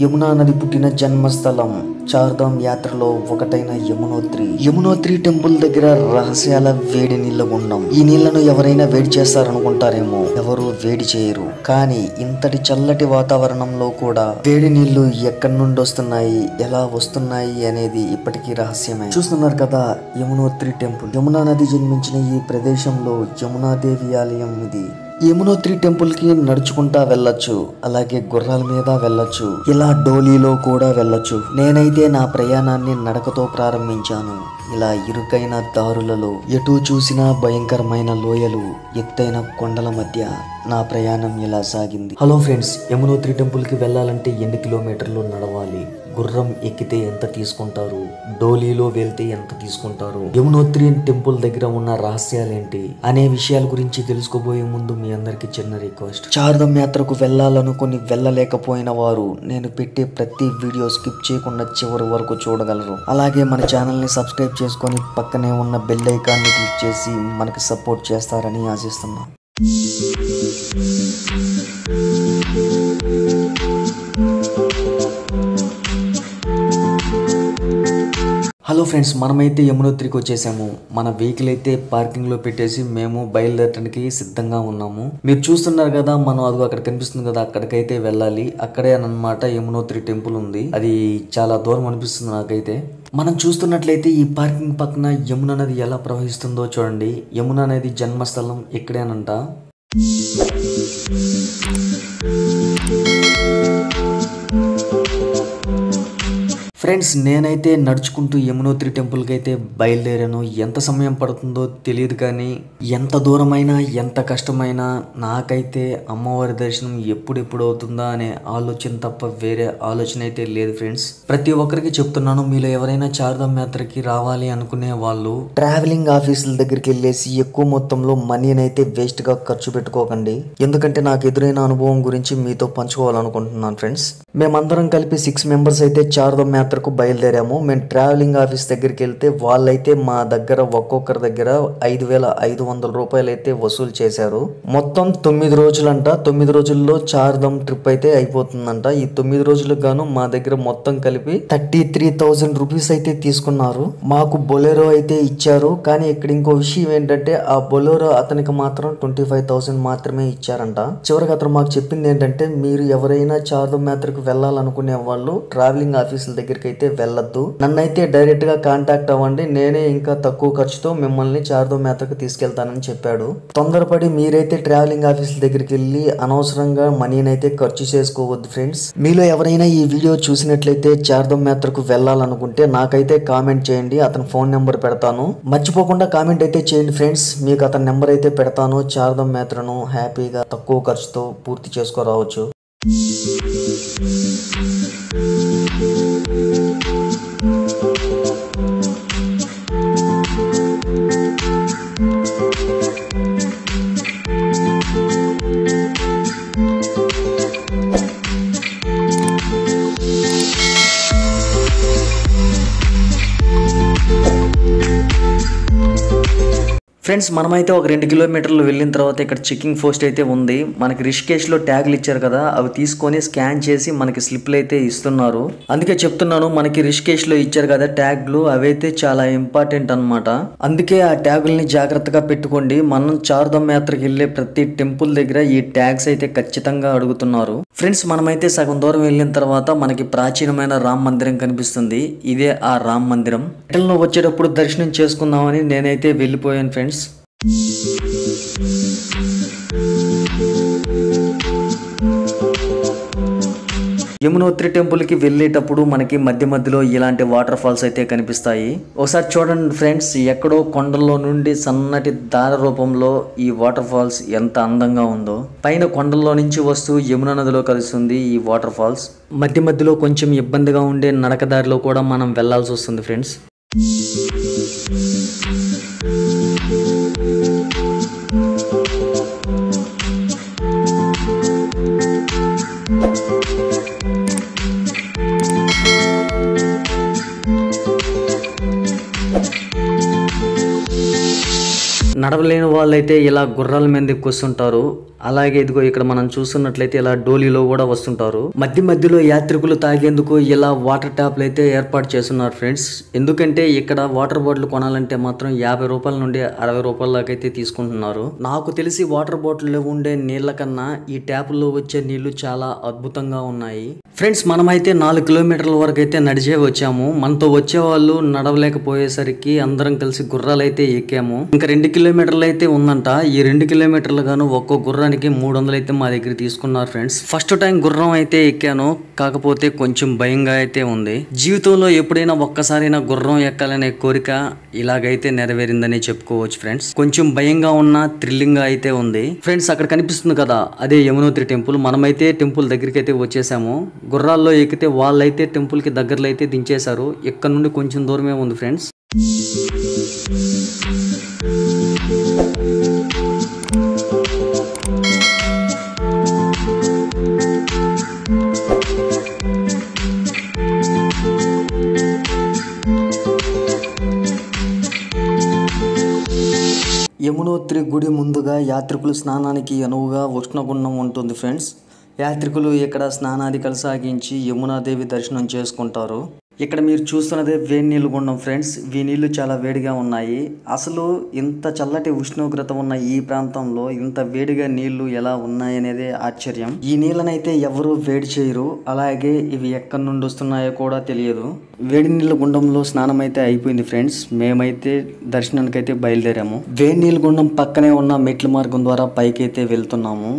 యమునా నది పుట్టిన జన్మస్థలం చార్ధామ్ యాత్రలో ఒకటైన యమునోత్రి టెంపుల్ దగ్గర రహస్యాల వేడి నీళ్ళ గుండం. ఈ నీళ్లను ఎవరైనా వేడి చేస్తారనుకుంటారేమో, ఎవరు వేడి చేయరు. కానీ ఇంతటి చల్లటి వాతావరణంలో కూడా వేడి నీళ్లు ఎక్కడి నుండి వస్తున్నాయి, ఎలా వస్తున్నాయి అనేది ఇప్పటికీ రహస్యమే. చూస్తున్నారు కదా యమునోత్రి టెంపుల్. యమునా నది జన్మించిన ఈ ప్రదేశంలో యమునాదేవి ఆలయం ఇది. యమునోత్రి టెంపుల్ కి నడుచుకుంటా వెళ్ళొచ్చు, అలాగే గుర్రాల మీద వెళ్ళొచ్చు, ఇలా డోలీలో కూడా వెళ్ళొచ్చు. నేనైతే నా ప్రయాణాన్ని నడకతో ప్రారంభించాను. ఇలా ఇరుకైన దారులలో, ఎటు చూసినా భయంకరమైన లోయలు, ఎత్తైన కొండల మధ్య నా ప్రయాణం ఇలా సాగింది. హలో ఫ్రెండ్స్, యమునోత్రి టెంపుల్ కి వెళ్ళాలంటే ఎన్ని కిలోమీటర్లు నడవాలి, గుర్రం ఎక్కితే ఎంత తీసుకుంటారు, డోలీలో వెళ్తే ఎంత తీసుకుంటారు, యమునోత్రి టెంపుల్ దగ్గర ఉన్న రహస్యాలేంటి అనే విషయాల గురించి తెలుసుకోబోయే ముందు మీ అందరికి చిన్న రిక్వెస్ట్. చార్ధామ్ యాత్రకు వెళ్ళాలనుకుని వెళ్ళలేకపోయిన వారు నేను పెట్టే ప్రతి వీడియో స్కిప్ చేయకుండా చివరి వరకు చూడగలరు. అలాగే మన ఛానల్ ని సబ్స్క్రైబ్ చేసుకొని పక్కనే ఉన్న బెల్ ఐకాన్ ని క్లిక్ చేసి మనకి సపోర్ట్ చేస్తారని ఆశిస్తున్నాం. హలో ఫ్రెండ్స్, మనమైతే యమునోత్రికి వచ్చేసాము. మన వెహికల్ అయితే పార్కింగ్ లో పెట్టేసి మేము బయలుదేరడానికి సిద్ధంగా ఉన్నాము. మీరు చూస్తున్నారు కదా, మనం అదిగో అక్కడ కనిపిస్తుంది కదా, అక్కడికైతే వెళ్ళాలి. అక్కడే అన్నమాట యమునోత్రి టెంపుల్ ఉంది. అది చాలా దూరం అనిపిస్తుంది నాకైతే. మనం చూస్తున్నట్లయితే ఈ పార్కింగ్ పక్కన యమునా నది ఎలా ప్రవహిస్తుందో చూడండి. యమునా నది జన్మస్థలం ఇక్కడేనంట. ఫ్రెండ్స్, నేనైతే నడుచుకుంటూ యమునోత్రి టెంపుల్కి అయితే బయలుదేరాను. ఎంత సమయం పడుతుందో తెలియదు, కానీ ఎంత దూరమైనా ఎంత కష్టమైనా నాకైతే అమ్మవారి దర్శనం ఎప్పుడెప్పుడు అవుతుందా అనే ఆలోచన తప్ప వేరే ఆలోచన అయితే లేదు ఫ్రెండ్స్. ప్రతి ఒక్కరికి చెప్తున్నాను, మీలో ఎవరైనా చార్ధామ్ యాత్రకి రావాలి అనుకునే వాళ్ళు ట్రావెలింగ్ ఆఫీసుల దగ్గరికి వెళ్ళేసి ఎక్కువ మొత్తంలో మనీని అయితే వేస్ట్ గా ఖర్చు పెట్టుకోకండి. ఎందుకంటే నాకు ఎదురైన అనుభవం గురించి మీతో పంచుకోవాలనుకుంటున్నాను ఫ్రెండ్స్. మేమందరం కలిపి 6 మెంబర్స్ అయితే చార్ధామ్ యాత్రకు బయలుదేరాము. మేము ట్రావెలింగ్ ఆఫీస్ దగ్గరికి వెళ్తే వాళ్ళైతే మా దగ్గర ఒక్కొక్కరి దగ్గర 5,500 రూపాయలు అయితే వసూలు చేశారు. మొత్తం 9 రోజులంట. 9 రోజుల్లో చార్ధామ్ ట్రిప్ అయితే అయిపోతుందంట. ఈ 9 రోజులకు గాను మా దగ్గర మొత్తం కలిపి 33,000 రూపీస్ అయితే తీసుకున్నారు. మాకు బొలెరో అయితే ఇచ్చారు. కానీ ఇక్కడ ఇంకో విషయం ఏంటంటే, ఆ బొలెరో అతనికి మాత్రం 25,000 మాత్రమే ఇచ్చారంట. చివరికి అతను మాకు చెప్పింది ఏంటంటే, మీరు ఎవరైనా చార్ధామ్ యాత్రకు వెళ్ళాలనుకునే వాళ్ళు ట్రావెలింగ్ ఆఫీసుల దగ్గరికి అయితే వెళ్ళొద్దు, నన్నైతే డైరెక్ట్ గా కాంటాక్ట్ అవ్వండి, నేనే ఇంకా తక్కువ ఖర్చుతో మిమ్మల్ని చార్ధామ్ యాత్రకు తీసుకెళ్తానని చెప్పాడు. తొందరపడి మీరైతే ట్రావెలింగ్ ఆఫీసుల దగ్గరికి వెళ్ళి అనవసరంగా మనీని అయితే ఖర్చు చేసుకోవద్దు ఫ్రెండ్స్. మీలో ఎవరైనా ఈ వీడియో చూసినట్లయితే చార్ధామ్ యాత్రకు వెళ్ళాలనుకుంటే నాకైతే కామెంట్ చేయండి. అతని ఫోన్ నెంబర్ పెడతాను, మర్చిపోకుండా కామెంట్ అయితే చేయండి ఫ్రెండ్స్. మీకు అతని నెంబర్ అయితే పెడతాను. చార్ధామ్ యాత్రను హ్యాపీగా తక్కువ ఖర్చుతో పూర్తి చేసుకోరావచ్చు. ఫ్రెండ్స్, మనమైతే ఒక 2 కిలోమీటర్లు వెళ్ళిన తర్వాత ఇక్కడ చెకింగ్ పోస్ట్ అయితే ఉంది. మనకి రిషికేష్లో ట్యాగ్లు ఇచ్చారు కదా, అవి తీసుకొని స్కాన్ చేసి మనకి స్లిప్లు అయితే ఇస్తున్నారు. అందుకే చెప్తున్నాను, మనకి రిషికేష్లో ఇచ్చారు కదా ట్యాగ్లు, అవైతే చాలా ఇంపార్టెంట్ అన్నమాట. అందుకే ఆ ట్యాగుల్ని జాగ్రత్తగా పెట్టుకోండి. మనం చార్ధామ్ యాత్రకి వెళ్ళే ప్రతి టెంపుల్ దగ్గర ఈ ట్యాగ్స్ అయితే ఖచ్చితంగా అడుగుతున్నారు. ఫ్రెండ్స్, మనమైతే సగం దూరం వెళ్ళిన తర్వాత మనకి ప్రాచీనమైన రామ్ మందిరం కనిపిస్తుంది. ఇదే ఆ రామ్ మందిరం. రిటర్న్లో వచ్చేటప్పుడు దర్శనం చేసుకుందామని నేనైతే వెళ్ళిపోయాను ఫ్రెండ్స్. యమునోత్రి టెంపుల్ కి వెళ్ళేటప్పుడు మనకి మధ్య మధ్యలో ఇలాంటి వాటర్ ఫాల్స్ అయితే కనిపిస్తాయి. ఒకసారి చూడండి ఫ్రెండ్స్, ఎక్కడో కొండల్లో నుండి సన్నటి దార రూపంలో ఈ వాటర్ ఫాల్స్ ఎంత అందంగా ఉందో. పైన కొండల్లో నుంచి వస్తూ యమునా నదిలో కలుస్తుంది ఈ వాటర్ ఫాల్స్. మధ్య మధ్యలో కొంచెం ఇబ్బందిగా ఉండే నడకదారిలో కూడా మనం వెళ్లాల్సి వస్తుంది ఫ్రెండ్స్. నడవలేని వాళ్ళైతే ఇలా గుర్రాల మీద ఎక్కుస్తుంటారు. అలాగే ఇదిగో ఇక్కడ మనం చూస్తున్నట్లయితే ఇలా డోలీలో కూడా వస్తుంటారు. మధ్య మధ్యలో యాత్రికులు తాగేందుకు ఇలా వాటర్ ట్యాప్లు అయితే ఏర్పాటు చేస్తున్నారు ఫ్రెండ్స్. ఎందుకంటే ఇక్కడ వాటర్ బాటిల్ కొనాలంటే మాత్రం 50 రూపాయల నుండి 60 రూపాయల దాకా అయితే తీసుకుంటున్నారు. నాకు తెలిసి వాటర్ బాటిల్లో ఉండే నీళ్ల కన్నా ఈ ట్యాపుల్లో వచ్చే నీళ్లు చాలా అద్భుతంగా ఉన్నాయి. ఫ్రెండ్స్ మనమైతే 4 కిలోమీటర్ల వరకు అయితే నడిచే వచ్చాము. మనతో వచ్చే వాళ్ళు నడవలేకపోయేసరికి అందరం కలిసి గుర్రాలు అయితే ఎక్కాము. ఇంకా 2 కిలోమీటర్లు అయితే ఉందంట. ఈ 2 కిలోమీటర్లు గాను ఒక్కో గుర్రానికి 300 అయితే మా దగ్గర తీసుకున్నారు ఫ్రెండ్స్. ఫస్ట్ టైం గుర్రం అయితే ఎక్కాను, కాకపోతే కొంచెం భయంగా అయితే ఉంది. జీవితంలో ఎప్పుడైనా ఒక్కసారైనా గుర్రం ఎక్కాలనే కోరిక ఇలాగైతే నెరవేరిందని చెప్పుకోవచ్చు ఫ్రెండ్స్. కొంచెం భయంగా ఉన్న థ్రిల్లింగ్ గా అయితే ఉంది ఫ్రెండ్స్. అక్కడ కనిపిస్తుంది కదా, అదే యమునోత్రి టెంపుల్. మనమైతే టెంపుల్ దగ్గరికి అయితే వచ్చేసాము. గుర్రాల్లో ఎక్కితే వాళ్ళైతే టెంపుల్ కి దగ్గరలో అయితే దించేశారు. ఇక్కడ నుండి కొంచెం దూరమే ఉంది ఫ్రెండ్స్. యమునోత్రి గుడి ముందుగా యాత్రికులు స్నానానికి అనువుగా ఉష్ణగుండం ఉంటుంది ఫ్రెండ్స్. యాత్రికులు ఇక్కడ స్నానాది కొనసాగించి యమునాదేవి దర్శనం చేసుకుంటారు. ఇక్కడ మీరు చూస్తున్నదే వేడి నీళ్ళు గుండం ఫ్రెండ్స్. ఈ నీళ్లు చాలా వేడిగా ఉన్నాయి. అసలు ఇంత చల్లటి ఉష్ణోగ్రత ఉన్న ఈ ప్రాంతంలో ఇంత వేడిగా నీళ్లు ఎలా ఉన్నాయనేదే ఆశ్చర్యం. ఈ నీళ్ళనైతే ఎవరు వేడి చేయరు. అలాగే ఇవి ఎక్కడి నుండి వస్తున్నాయో కూడా తెలియదు. వేడి నీళ్ళ గుండంలో స్నానం అయితే అయిపోయింది ఫ్రెండ్స్. మేమైతే దర్శనానికి అయితే బయలుదేరాము. వేడి నీళ్ళ గుండం పక్కనే ఉన్న మెట్ల మార్గం ద్వారా పైకి అయితే వెళ్తున్నాము.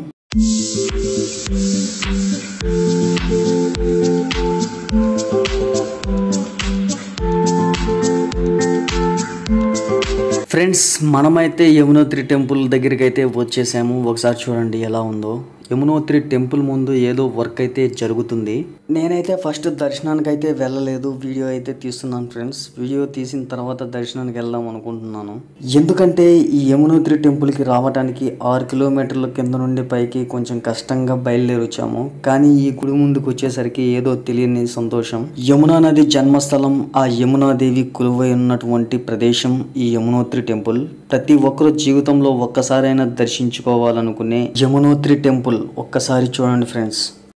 ఫ్రెండ్స్ మనమైతే యమునోత్రి టెంపుల్ దగ్గరికి అయితే వచ్చేసాము. ఒకసారి చూడండి ఎలా ఉందో. యమునోత్రి టెంపుల్ ముందు ఏదో వర్క్ అయితే జరుగుతుంది. నేనైతే ఫస్ట్ దర్శనానికి అయితే వెళ్ళలేదు, వీడియో అయితే తీస్తున్నాను ఫ్రెండ్స్. వీడియో తీసిన తర్వాత దర్శనానికి వెళ్దాం అనుకుంటున్నాను. ఎందుకంటే ఈ యమునోత్రి టెంపుల్కి రావడానికి 6 కిలోమీటర్ల కింద నుండి పైకి కొంచెం కష్టంగా బయలుదేరి వచ్చాము. కానీ ఈ గుడి ముందుకు వచ్చేసరికి ఏదో తెలియని సంతోషం. యమునా నది జన్మస్థలం, ఆ యమునాదేవి కొలువై ఉన్నటువంటి ప్రదేశం ఈ యమునోత్రి టెంపుల్. ప్రతి ఒక్కరు జీవితంలో ఒక్కసారైనా దర్శించుకోవాలనుకునే యమునోత్రి టెంపుల్ ఒక్కసారి చూడండి ఫ్రెండ్స్.